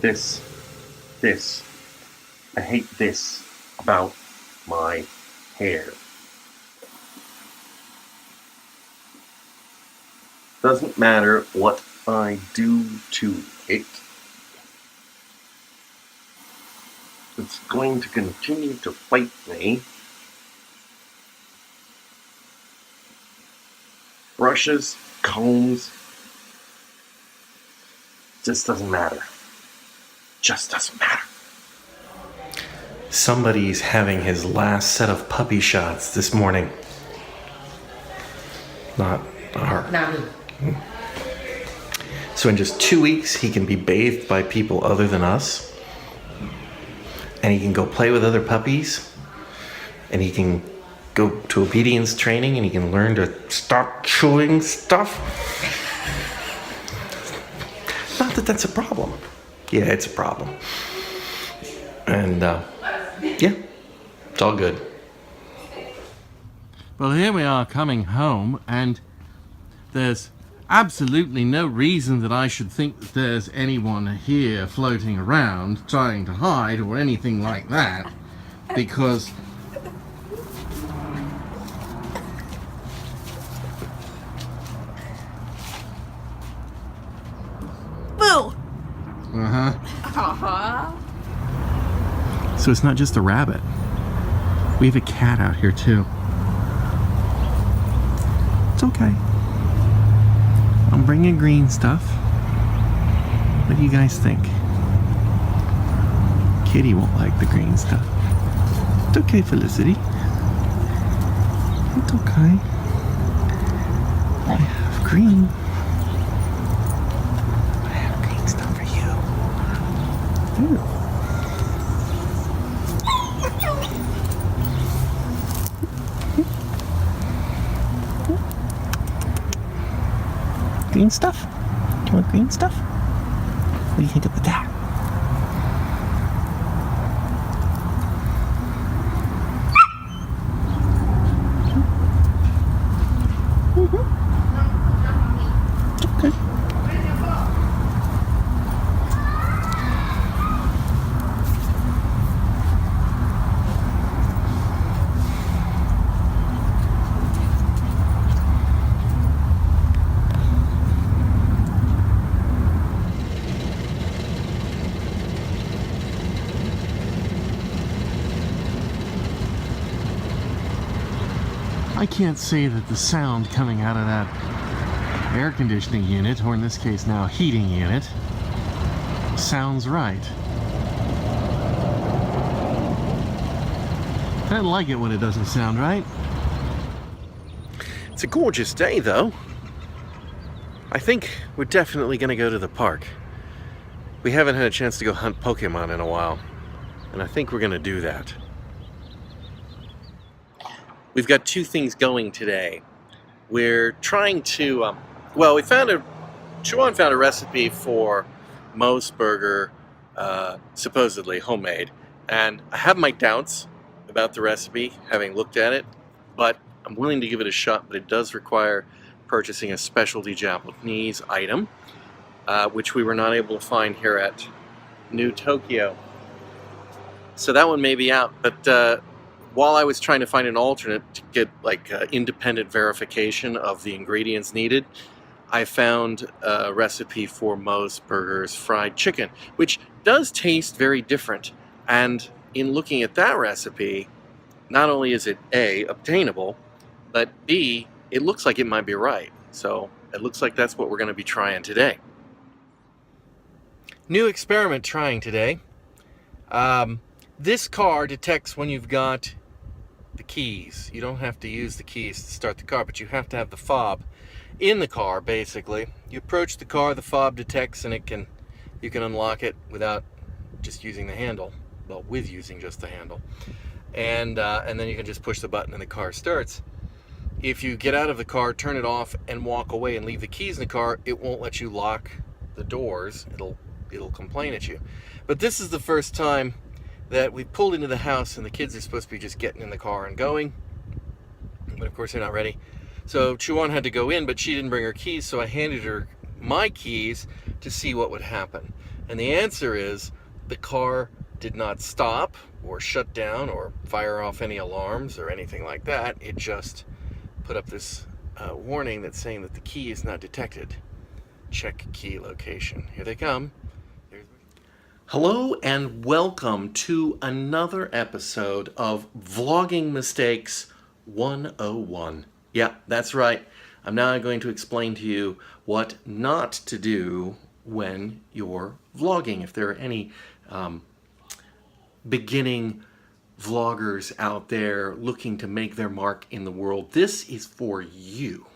This. I hate this about my hair. Doesn't matter what I do to it. It's going to continue to fight me. Brushes, combs, just doesn't matter. Just doesn't matter. Somebody's having his last set of puppy shots this morning. Not her. Not me. So in just 2 weeks, he can be bathed by people other than us. And he can go play with other puppies. And he can go to obedience training and he can learn to stop chewing stuff. Not that that's a problem. Yeah, it's a problem. And, yeah, it's all good. Well, here we are coming home, and there's absolutely no reason that I should think that there's anyone here floating around trying to hide or anything like that, because Boo! So it's not just a rabbit. We have a cat out here too. It's okay. I'm bringing green stuff. What do you guys think? Kitty won't like the green stuff. It's okay, Felicity. It's okay. I have green. I have green stuff for you. Ooh. Green stuff? Do you want green stuff? What do you think about that? Okay. I can't say that the sound coming out of that air conditioning unit, or in this case now heating unit, sounds right. I don't like it when it doesn't sound right. It's a gorgeous day, though. I think we're definitely going to go to the park. We haven't had a chance to go hunt Pokemon in a while, and I think we're going to do that. We've got two things going today. We're trying to, Chuan found a recipe for MOS Burger, supposedly homemade. And I have my doubts about the recipe, having looked at it, but I'm willing to give it a shot, but it does require purchasing a specialty Japanese item, which we were not able to find here at New Tokyo. So that one may be out, but while I was trying to find an alternate to get independent verification of the ingredients needed, I found a recipe for MOS Burger's fried chicken, which does taste very different. And in looking at that recipe, not only is it A, obtainable, but B, it looks like it might be right. So it looks like that's what we're going to be trying today. New experiment trying today. This car detects when you've got the keys. You don't have to use the keys to start the car, but you have to have the fob in the car, basically. You approach the car, the fob detects, and you can unlock it without just using the handle. Well, with using just the handle. And then you can just push the button and the car starts. If you get out of the car, turn it off, and walk away and leave the keys in the car, it won't let you lock the doors. It'll complain at you. But this is the first time that we pulled into the house and the kids are supposed to be just getting in the car and going, but of course they're not ready. So Chuan had to go in, but she didn't bring her keys, so I handed her my keys to see what would happen. And the answer is the car did not stop or shut down or fire off any alarms or anything like that. It just put up this warning that's saying that the key is not detected. Check key location. Here they come. Hello and welcome to another episode of Vlogging Mistakes 101. Yeah, that's right. I'm now going to explain to you what not to do when you're vlogging. If there are any beginning vloggers out there looking to make their mark in the world, this is for you.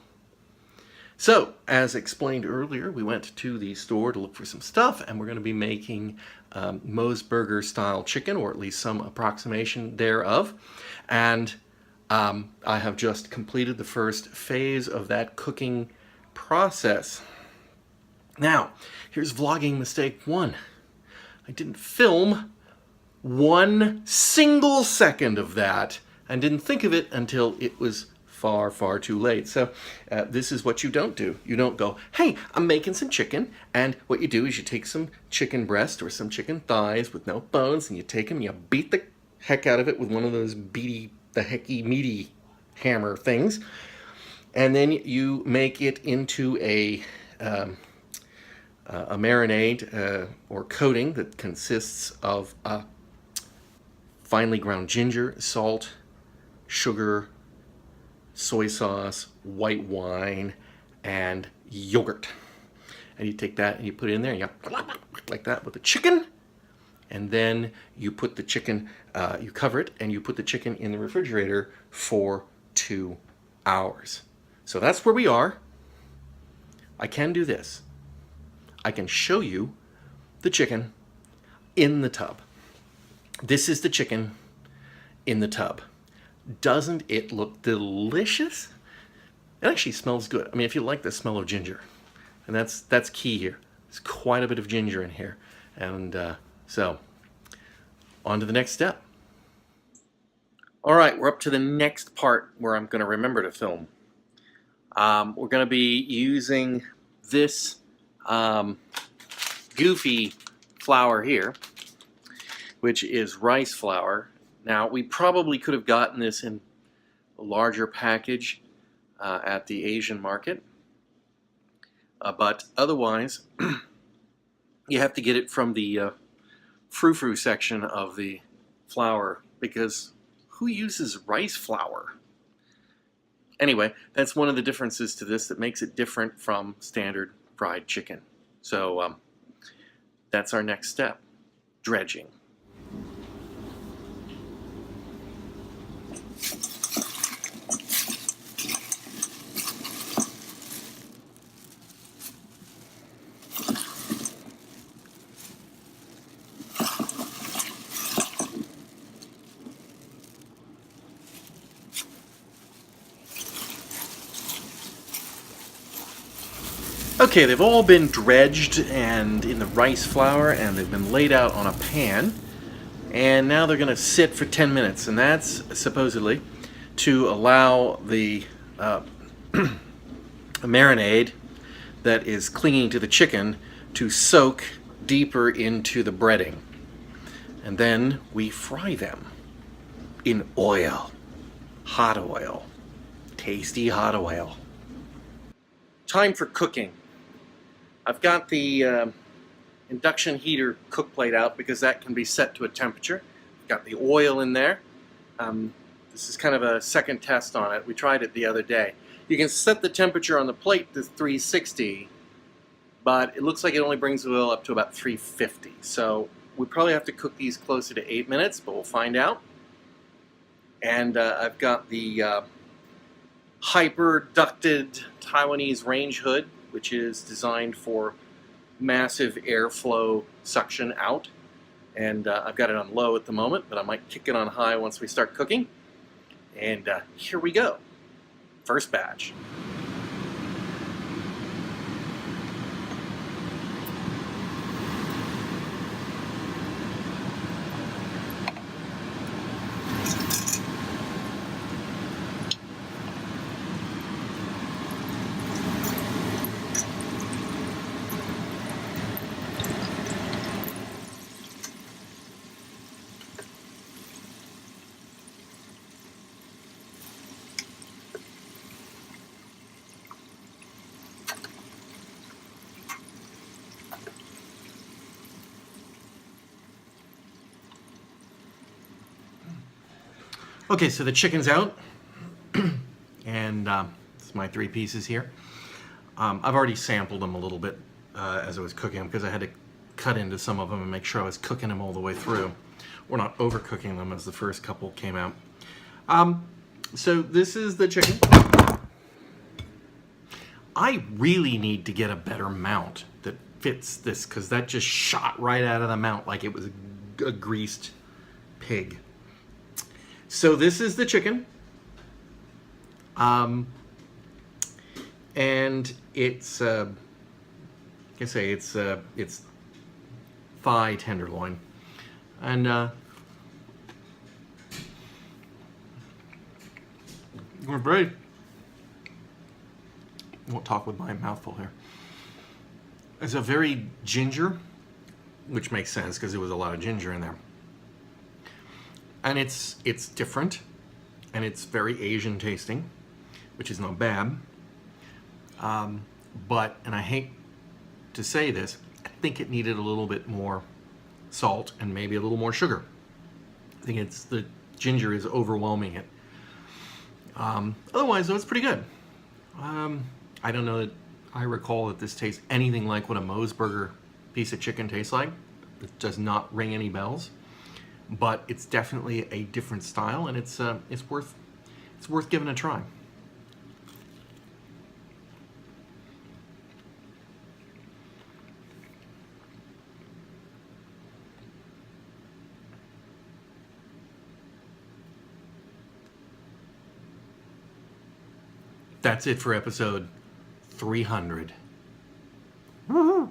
So, as explained earlier, we went to the store to look for some stuff, and we're going to be making MOS Burger style chicken, or at least some approximation thereof. And I have just completed the first phase of that cooking process. Now, here's vlogging mistake 1. I didn't film 1 single second of that and didn't think of it until it was far, far too late. So this is what you don't do. You don't go, hey, I'm making some chicken, and what you do is you take some chicken breast or some chicken thighs with no bones, and you take them, you beat the heck out of it with one of those meaty hammer things, and then you make it into a marinade or coating that consists of finely ground ginger, salt, sugar, soy sauce, white wine, and yogurt. And you take that and you put it in there, and you like that with the chicken, and then you put the chicken, you cover it, and you put the chicken in the refrigerator for 2 hours. So that's where we are. I can do this. I can show you the chicken in the tub. This is the chicken in the tub. Doesn't it look delicious? It actually smells good. I mean, if you like the smell of ginger, and that's key here. There's quite a bit of ginger in here. And so, on to the next step. All right, we're up to the next part where I'm going to remember to film. We're going to be using this goofy flour here, which is rice flour. Now, we probably could have gotten this in a larger package at the Asian market, but otherwise, you have to get it from the frou-frou section of the flour, because who uses rice flour? Anyway, that's one of the differences to this that makes it different from standard fried chicken. So that's our next step, dredging. Okay, they've all been dredged and in the rice flour, and they've been laid out on a pan, and now they're going to sit for 10 minutes, and that's supposedly to allow the marinade that is clinging to the chicken to soak deeper into the breading. And then we fry them in oil, hot oil, tasty hot oil. Time for cooking. I've got the induction heater cook plate out because that can be set to a temperature. Got the oil in there. This is kind of a second test on it. We tried it the other day. You can set the temperature on the plate to 360, but it looks like it only brings the oil up to about 350. So we probably have to cook these closer to 8 minutes, but we'll find out. And I've got the hyper-ducted Taiwanese range hood, which is designed for massive airflow suction out. And I've got it on low at the moment, but I might kick it on high once we start cooking. And here we go. First batch. Okay, so the chicken's out, and it's my 3 pieces here. I've already sampled them a little bit as I was cooking them because I had to cut into some of them and make sure I was cooking them all the way through. Or not overcooking them as the first couple came out. So this is the chicken. I really need to get a better mount that fits this because that just shot right out of the mount like it was a greased pig. So this is the chicken. And it's, like I say, it's thigh tenderloin. And we're very, won't talk with my mouth full here. It's a very ginger, which makes sense because there was a lot of ginger in there. And it's different, and it's very Asian tasting, which is not bad. But, and I hate to say this, I think it needed a little bit more salt and maybe a little more sugar. I think it's the ginger is overwhelming it. Otherwise, though, it's pretty good. I don't know that I recall that this tastes anything like what a MOS Burger piece of chicken tastes like. It does not ring any bells, but it's definitely a different style, and it's worth giving a try. That's it for episode 300. Woohoo!